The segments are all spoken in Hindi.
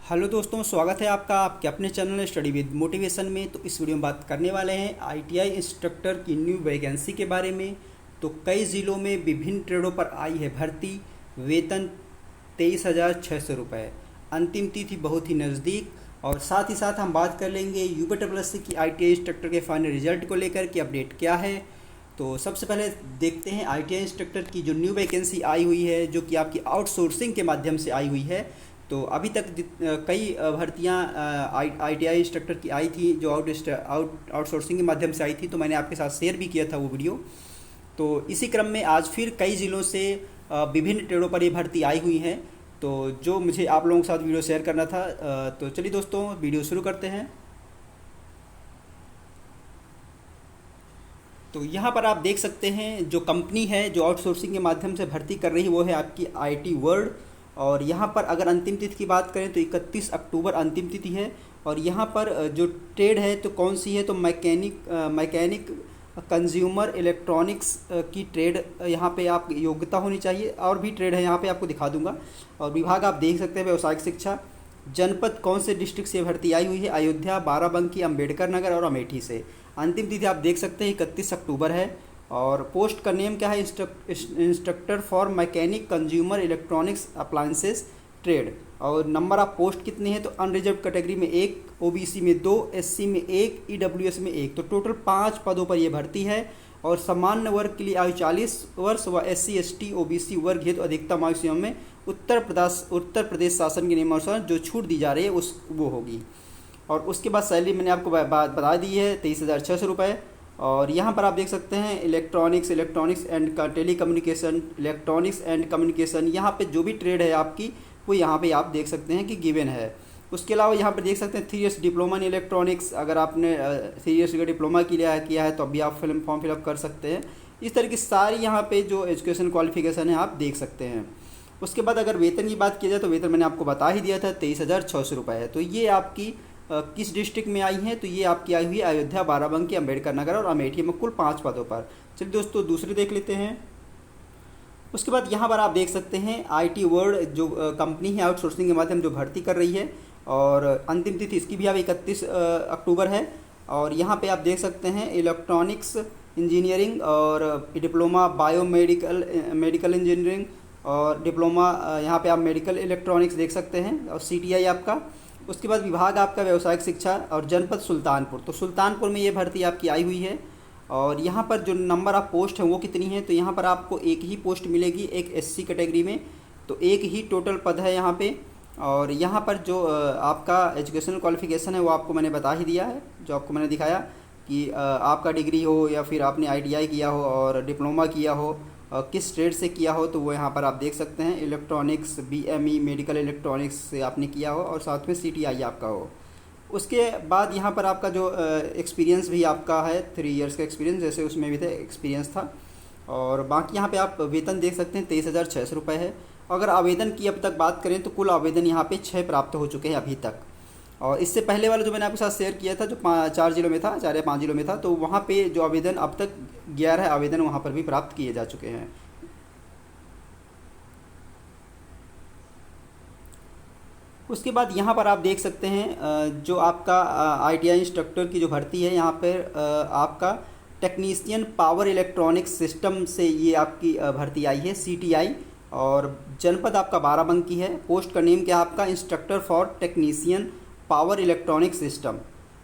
हेलो दोस्तों, स्वागत है आपका आपके अपने चैनल स्टडी विद मोटिवेशन में। तो इस वीडियो में बात करने वाले हैं आईटीआई इंस्ट्रक्टर की न्यू वैकेंसी के बारे में। तो कई ज़िलों में विभिन्न ट्रेडों पर आई है भर्ती। वेतन 23,600 रुपये। अंतिम तिथि बहुत ही नज़दीक। और साथ ही साथ हम बात कर लेंगे यूपीएससी की आईटीआई इंस्ट्रक्टर के फाइनल रिजल्ट को लेकर कि अपडेट क्या है। तो सबसे पहले देखते हैं आईटीआई इंस्ट्रक्टर की जो न्यू वैकेंसी आई हुई है, जो कि आपकी आउटसोर्सिंग के माध्यम से आई हुई है। तो अभी तक कई भर्तियां आईटीआई इंस्ट्रक्टर की आई थी जो आउटसोर्सिंग के माध्यम से आई थी। तो मैंने आपके साथ शेयर भी किया था वो वीडियो। तो इसी क्रम में आज फिर कई ज़िलों से विभिन्न ट्रेडों पर ये भर्ती आई हुई है, तो जो मुझे आप लोगों के साथ वीडियो शेयर करना था। तो चलिए दोस्तों, वीडियो शुरू करते हैं। तो यहाँ पर आप देख सकते हैं जो कंपनी है जो आउटसोर्सिंग के माध्यम से भर्ती कर रही है वो है आपकी आईटी वर्ल्ड। और यहाँ पर अगर अंतिम तिथि की बात करें तो 31 अक्टूबर अंतिम तिथि है। और यहाँ पर जो ट्रेड है तो कौन सी है, तो मैकेनिक कंज्यूमर इलेक्ट्रॉनिक्स की ट्रेड यहाँ पे आप योग्यता होनी चाहिए। और भी ट्रेड है यहाँ पे आपको दिखा दूंगा। और विभाग आप देख सकते हैं व्यावसायिक शिक्षा। जनपद कौन से डिस्ट्रिक्ट से भर्ती आई हुई है, अयोध्या, बाराबंकी, अंबेडकर नगर और अमेठी से। अंतिम तिथि आप देख सकते हैं 31 अक्टूबर है। और पोस्ट का नेम क्या है, instructor for mechanic consumer electronics appliances trade. और नंबर ऑफ पोस्ट कितनी है, तो अनरिजर्व कैटेगरी में 1, ओबीसी में 2, एससी में 1, ईडब्ल्यूएस में 1। तो टोटल 5 पदों पर यह भर्ती है। और सामान्य वर्ग के लिए आयु 40 वर्ष व एससी एसटी ओबीसी वर्ग हेतु अधिकतम आयु सीमा में उत्तर प्रदेश शासन के नियमानुसार जो छूट दी जा रही है वो होगी। और उसके बाद सैलरी मैंने आपको बता दी है 23,600 रुपये। और यहाँ पर आप देख सकते हैं electronics and electronics and communication, यहाँ पे जो भी ट्रेड है आपकी वो यहाँ पे आप देख सकते हैं कि गिवन है। उसके अलावा यहाँ पर देख सकते हैं 3 इयर्स डिप्लोमा इन इलेक्ट्रॉनिक्स। अगर आपने 3 इयर्स का डिप्लोमा किया है तो अभी आप फॉर्म फिलअप कर सकते हैं। इस तरह की सारी यहाँ पे जो एजुकेशन क्वालिफिकेशन है आप देख सकते हैं। उसके बाद अगर वेतन की बात की जाए तो वेतन मैंने आपको बता ही दिया था 23,600 रुपये है। तो ये आपकी किस डिस्ट्रिक्ट में आई हैं, तो ये आपकी आई हुई है अयोध्या, बाराबंकी, अंबेडकर नगर और अमेठी में कुल 5 पदों पर। चलिए दोस्तों दूसरी देख लेते हैं। उसके बाद यहाँ पर आप देख सकते हैं आईटी वर्ल्ड जो कंपनी है आउटसोर्सिंग के माध्यम जो भर्ती कर रही है। और अंतिम तिथि इसकी भी अब 31 अक्टूबर है। और यहाँ पे आप देख सकते हैं इलेक्ट्रॉनिक्स इंजीनियरिंग और डिप्लोमा मेडिकल इंजीनियरिंग और डिप्लोमा यहाँ पे आप मेडिकल इलेक्ट्रॉनिक्स देख सकते हैं और सीटीआई आपका। उसके बाद विभाग आपका व्यावसायिक शिक्षा और जनपद सुल्तानपुर। तो सुल्तानपुर में ये भर्ती आपकी आई हुई है। और यहाँ पर जो नंबर ऑफ पोस्ट है वो कितनी है, तो यहाँ पर आपको एक ही पोस्ट मिलेगी, एक एससी कैटेगरी में। तो एक ही टोटल पद है यहाँ पे। और यहाँ पर जो आपका एजुकेशनल क्वालिफिकेशन है वो आपको मैंने बता ही दिया है, जो आपको मैंने दिखाया कि आपका डिग्री हो या फिर आपने आईटीआई किया हो और डिप्लोमा किया हो, किस ट्रेड से किया हो, तो वो यहाँ पर आप देख सकते हैं इलेक्ट्रॉनिक्स बीएमई मेडिकल इलेक्ट्रॉनिक्स से आपने किया हो और साथ में सीटीआई आपका हो। उसके बाद यहाँ पर आपका जो एक्सपीरियंस भी आपका है 3 इयर्स का एक्सपीरियंस, जैसे उसमें भी था एक्सपीरियंस था। और बाकी यहाँ पे आप वेतन देख सकते हैं 23,600 रुपये है। अगर आवेदन की अब तक बात करें तो कुल आवेदन यहाँ पे 6 प्राप्त हो चुके हैं अभी तक। और इससे पहले वाला जो मैंने आपके साथ शेयर किया था जो 4 जिलों में था, 4 या 5 जिलों में था, तो वहाँ पे जो आवेदन अब तक 11 आवेदन वहाँ पर भी प्राप्त किए जा चुके हैं। उसके बाद यहाँ पर आप देख सकते हैं जो आपका आईटीआई इंस्ट्रक्टर की जो भर्ती है, यहाँ पर आपका टेक्नीशियन पावर इलेक्ट्रॉनिक्स सिस्टम से ये आपकी भर्ती आई है सीटीआई। और जनपद आपका बाराबंकी है। पोस्ट का नेम क्या है आपका, instructor for technician power electronic system.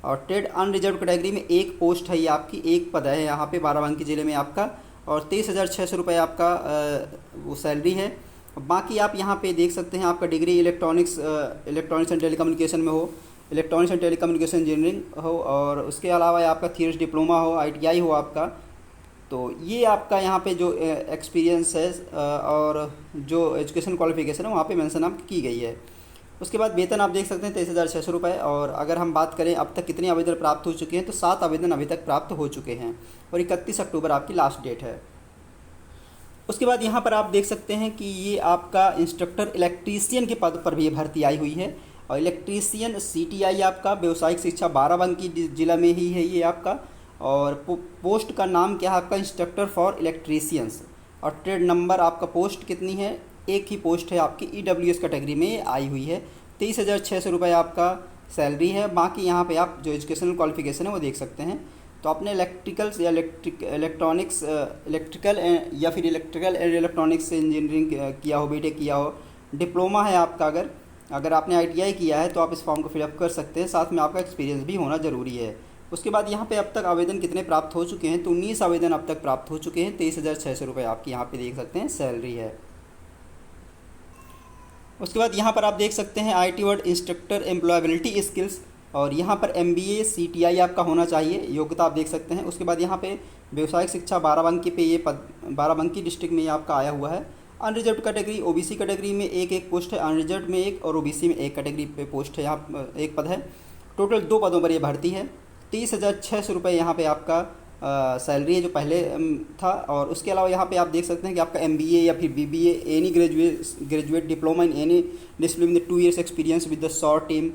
और ट्रेड अनरिजर्व कैटेगरी में 1 पोस्ट है, ये आपकी 1 पद है यहाँ पे बाराबंकी ज़िले में आपका। और 23,600 रुपये आपका वो सैलरी है। बाकी आप यहाँ पे देख सकते हैं आपका डिग्री इलेक्ट्रॉनिक्स एंड टेलीकम्युनिकेशन में हो, इलेक्ट्रॉनिक्स एंड टेलीकम्युनिकेशन इंजीनियरिंग हो, और उसके अलावा आपका 3 इयर्स डिप्लोमा हो, आईटीआई हो आपका। तो ये आपका यहाँ पे जो एक्सपीरियंस है और जो एजुकेशन क्वालिफिकेशन है वहाँ पे मेंशन आप की गई है। उसके बाद वेतन आप देख सकते हैं 23,600 रुपये। और अगर हम बात करें अब तक कितने आवेदन प्राप्त हो चुके हैं, तो 7 आवेदन अभी तक प्राप्त हो चुके हैं। और 31 अक्टूबर आपकी लास्ट डेट है। उसके बाद यहाँ पर आप देख सकते हैं कि ये आपका इंस्ट्रक्टर इलेक्ट्रीशियन के पद पर भी भर्ती आई हुई है। और इलेक्ट्रीशियन सीटीआई आपका व्यावसायिक शिक्षा बाराबंकी जिला में ही है ये आपका। और पोस्ट का नाम क्या है आपका, इंस्ट्रक्टर फॉर इलेक्ट्रीशियंस। और ट्रेड नंबर आपका पोस्ट कितनी है, एक ही पोस्ट है आपकी ईडब्ल्यूएस कैटेगरी में आई हुई है। 23,600 रुपये आपका सैलरी है। बाकी यहाँ पे आप जो एजुकेशनल क्वालिफिकेशन है वो देख सकते हैं। तो आपने इलेक्ट्रिकल्स या इलेक्ट्रॉनिक्स इलेक्ट्रिकल या फिर इलेक्ट्रिकल एंड इलेक्ट्रॉनिक्स इंजीनियरिंग किया हो, बीटेक किया हो, डिप्लोमा है आपका, अगर आपने आईटीआई किया है तो आप इस फॉर्म को फिलअप कर सकते हैं। साथ में आपका एक्सपीरियंस भी होना ज़रूरी है। उसके बाद यहाँ पे अब तक आवेदन कितने प्राप्त हो चुके हैं, तो 19 आवेदन अब तक प्राप्त हो चुके हैं। 23,600 रुपये आपकी यहाँ पे देख सकते हैं सैलरी है। उसके बाद यहाँ पर आप देख सकते हैं IT word instructor employability skills, और यहाँ पर MBA CTI आपका होना चाहिए, योग्यता आप देख सकते हैं। उसके बाद यहाँ पे व्यवसायिक शिक्षा 12 पे ये पद 12 डिस्ट्रिक्ट में ये आपका आया हुआ है। अनरिजर्व कैटेगरी OBC कैटेगरी में एक पोस्ट है, अनरिजर्व में एक और OBC में एक कैटेगरी पे पोस्ट है, यहाँ एक पद है। टोटल 2 पदों पर ये भर्ती है। 30,600 रुपये यहाँ पे आपका सैलरी है जो पहले था। और उसके अलावा यहाँ पे आप देख सकते हैं कि आपका MBA या फिर BBA any graduate diploma in any discipline with 2 years experience with the short team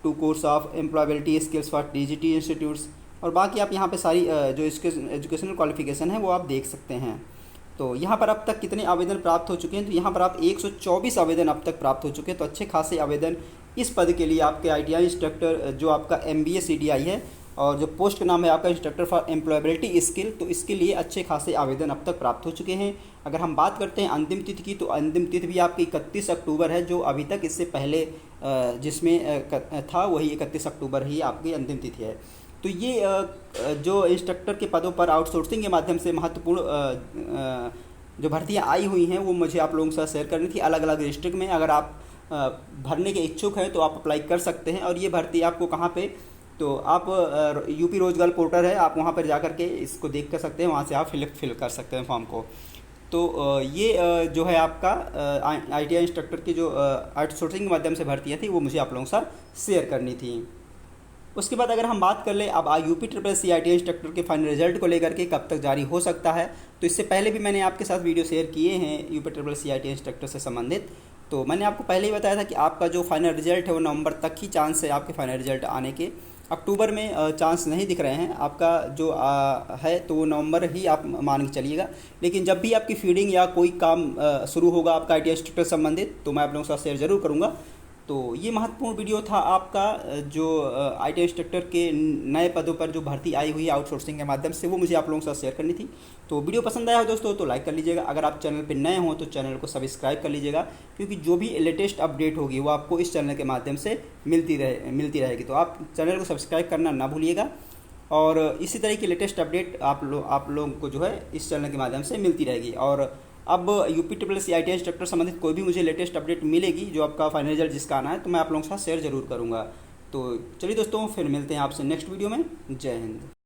2 course of employability skills for DGT institutes. और बाकी आप यहाँ पे सारी जो एजुकेशनल क्वालिफिकेशन है वो आप देख सकते हैं। तो यहाँ पर अब तक कितने आवेदन प्राप्त हो चुके हैं, तो यहाँ पर आप 124 आवेदन अब तक प्राप्त हो चुके हैं। तो अच्छे खासे आवेदन इस पद के लिए आपके ITI इंस्ट्रक्टर जो आपका MBA CTI है, और जो पोस्ट का नाम है आपका इंस्ट्रक्टर फॉर एम्प्लॉयबिलिटी स्किल, तो इसके लिए अच्छे खासे आवेदन अब तक प्राप्त हो चुके हैं। अगर हम बात करते हैं अंतिम तिथि की, तो अंतिम तिथि भी आपकी 31 अक्टूबर है, जो अभी तक इससे पहले जिसमें था वही 31 अक्टूबर ही आपकी अंतिम तिथि है। तो ये जो इंस्ट्रक्टर के पदों पर आउटसोर्सिंग के माध्यम से महत्वपूर्ण जो भर्तियाँ आई हुई हैं वो मुझे आप लोगों के साथ शेयर करनी थी अलग अलग डिस्ट्रिक्ट में। अगर आप भरने के इच्छुक हैं तो आप अप्लाई कर सकते हैं। और ये भर्ती आपको कहाँ पे, तो आप यूपी रोजगार पोर्टल है, आप वहाँ पर जा कर के इसको देख कर सकते हैं, वहाँ से आप फिल कर सकते हैं फॉर्म को। तो ये जो है आपका ITI इंस्ट्रक्टर की जो आउटसोर्सिंग के माध्यम से भर्तियाँ थी वो मुझे आप लोगों के साथ शेयर करनी थी। उसके बाद अगर हम बात कर ले अब UPSSC ITI इंस्ट्रक्टर के फाइनल रिजल्ट को लेकर के कब तक जारी हो सकता है, तो इससे पहले भी मैंने आपके साथ वीडियो शेयर किए हैं UPSSC ITI इंस्ट्रक्टर से संबंधित। तो मैंने आपको पहले ही बताया था कि आपका जो फाइनल रिजल्ट है वो नवंबर तक ही चांस है आपके फाइनल रिजल्ट आने के। अक्टूबर में चांस नहीं दिख रहे हैं आपका जो है, तो वो नवंबर ही आप मान के चलिएगा। लेकिन जब भी आपकी फीडिंग या कोई काम शुरू होगा आपका ITI इंस्ट्रक्टर संबंधित, तो मैं आप लोगों के साथ शेयर ज़रूर करूँगा। तो ये महत्वपूर्ण वीडियो था आपका जो ITI इंस्ट्रक्टर के नए पदों पर जो भर्ती आई हुई है आउटसोर्सिंग के माध्यम से, वो मुझे आप लोगों के साथ शेयर करनी थी। तो वीडियो पसंद आया हो दोस्तों तो लाइक कर लीजिएगा। अगर आप चैनल पर नए हों तो चैनल को सब्सक्राइब कर लीजिएगा, क्योंकि जो भी लेटेस्ट अपडेट होगी वो आपको इस चैनल के माध्यम से मिलती रहेगी। तो आप चैनल को सब्सक्राइब करना ना भूलिएगा, और इसी तरह की लेटेस्ट अपडेट आप लोगों को जो है इस चैनल के माध्यम से मिलती रहेगी। और अब UPSSC ITI इंस्ट्रक्टर संबंधित कोई भी मुझे लेटेस्ट अपडेट मिलेगी जो आपका फाइनल रिजल्ट जिसका आना है, तो मैं आप लोगों के साथ शेयर ज़रूर करूँगा। तो चलिए दोस्तों, फिर मिलते हैं आपसे नेक्स्ट वीडियो में। जय हिंद।